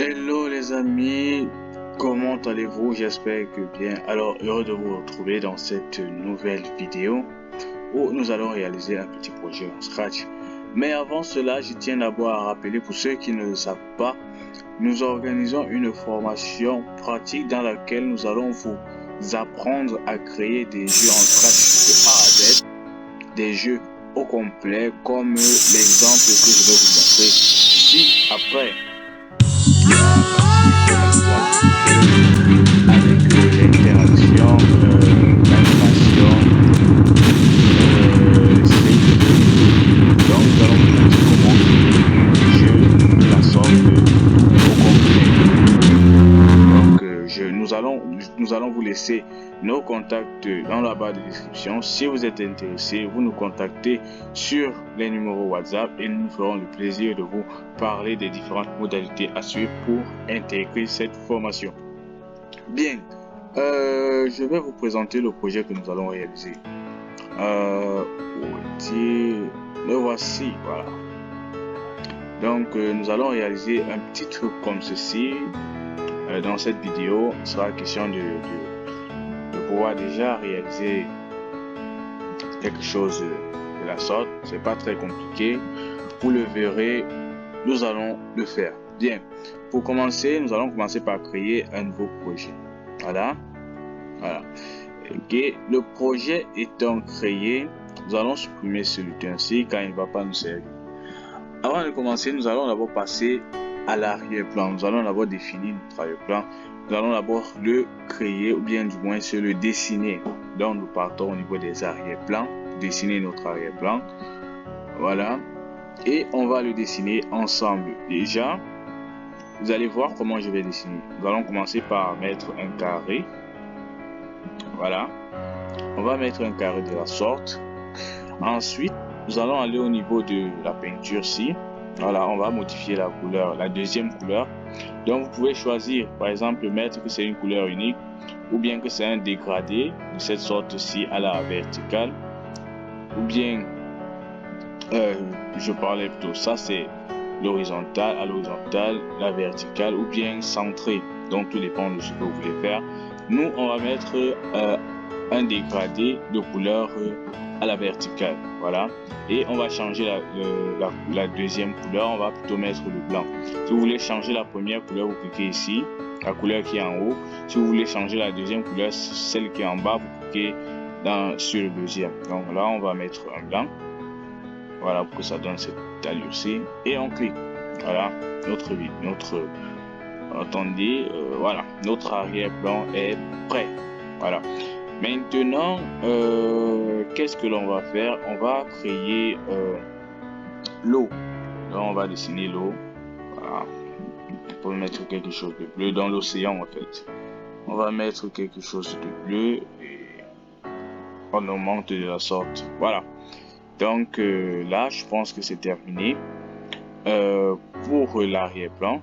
Hello les amis, comment allez-vous? J'espère que bien. Alors, heureux de vous retrouver dans cette nouvelle vidéo où nous allons réaliser un petit projet en Scratch. Mais avant cela, je tiens d'abord à rappeler pour ceux qui ne le savent pas, nous organisons une formation pratique dans laquelle nous allons vous apprendre à créer des jeux en Scratch de A à Z, des jeux au complet comme l'exemple que je vais vous montrer ci après. Avec l'interaction, l'animation, donc nous allons vous montrer comment le jeu de la sorte au complet. Donc nous allons vous laisser nos contacts dans la barre de description. Si vous êtes intéressé, vous nous contactez sur les numéros WhatsApp et nous ferons le plaisir de vous parler des différentes modalités à suivre pour intégrer cette formation. Bien, je vais vous présenter le projet que nous allons réaliser. Le voici, voilà. Donc, nous allons réaliser un petit truc comme ceci. Dans cette vidéo, il sera question de pouvoir déjà réaliser quelque chose de la sorte. C'est pas très compliqué. Vous le verrez, nous allons le faire. Bien, pour commencer, nous allons commencer par créer un nouveau projet. Voilà. Okay. Le projet étant créé, nous allons supprimer celui-ci car il ne va pas nous servir. Avant de commencer, nous allons d'abord passer à l'arrière-plan. Nous allons d'abord définir notre arrière-plan. Nous allons d'abord le créer ou bien du moins se le dessiner. Donc nous partons au niveau des arrière-plans, dessiner notre arrière-plan. Voilà. Et on va le dessiner ensemble. Déjà, vous allez voir comment je vais dessiner. Nous allons commencer par mettre un carré. Voilà. On va mettre un carré de la sorte. Ensuite, nous allons aller au niveau de la peinture-ci. Voilà, on va modifier la couleur, la deuxième couleur. Donc, vous pouvez choisir, par exemple, mettre que c'est une couleur unique ou bien que c'est un dégradé de cette sorte-ci à la verticale. Ou bien, je parlais plutôt, ça c'est l'horizontale, à l'horizontale, la verticale ou bien centré. Donc, tout dépend de ce que vous voulez faire. Nous, on va mettre un dégradé de couleur à la verticale, voilà, et on va changer la deuxième couleur. On va plutôt mettre le blanc. Si vous voulez changer la première couleur, vous cliquez ici, la couleur qui est en haut. Si vous voulez changer la deuxième couleur, celle qui est en bas, vous cliquez sur le deuxième. Donc là, on va mettre un blanc, voilà, pour que ça donne cette allure-ci, et on clique. Voilà, voilà, notre arrière-plan est prêt. Voilà. Maintenant, qu'est-ce que l'on va faire? On va créer l'eau. Là, on va dessiner l'eau. Voilà. On peut mettre quelque chose de bleu dans l'océan en fait. On va mettre quelque chose de bleu et on augmente de la sorte. Voilà. Donc là, je pense que c'est terminé. Pour l'arrière-plan,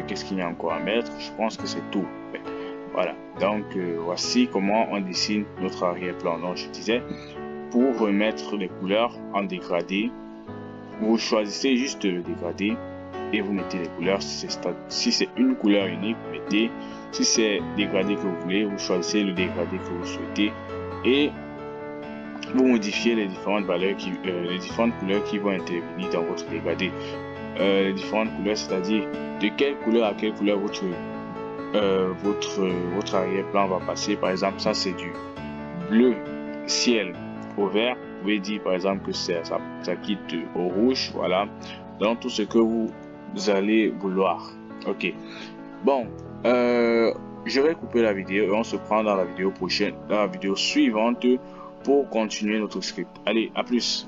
qu'est-ce qu'il y a encore à mettre? Je pense que c'est tout. Voilà, donc voici comment on dessine notre arrière-plan. Donc je disais, pour remettre les couleurs en dégradé, vous choisissez juste le dégradé et vous mettez les couleurs. Si c'est une couleur unique, vous mettez. Si c'est dégradé que vous voulez, vous choisissez le dégradé que vous souhaitez et vous modifiez les différentes valeurs les différentes couleurs qui vont intervenir dans votre dégradé. Les différentes couleurs, c'est-à-dire de quelle couleur à quelle couleur votre arrière-plan va passer. Par exemple, ça c'est du bleu ciel au vert. Vous pouvez dire par exemple que ça quitte au rouge. Voilà, donc tout ce que vous allez vouloir. Ok, bon, je vais couper la vidéo et on se prend dans la vidéo prochaine, dans la vidéo suivante pour continuer notre script. Allez, à plus.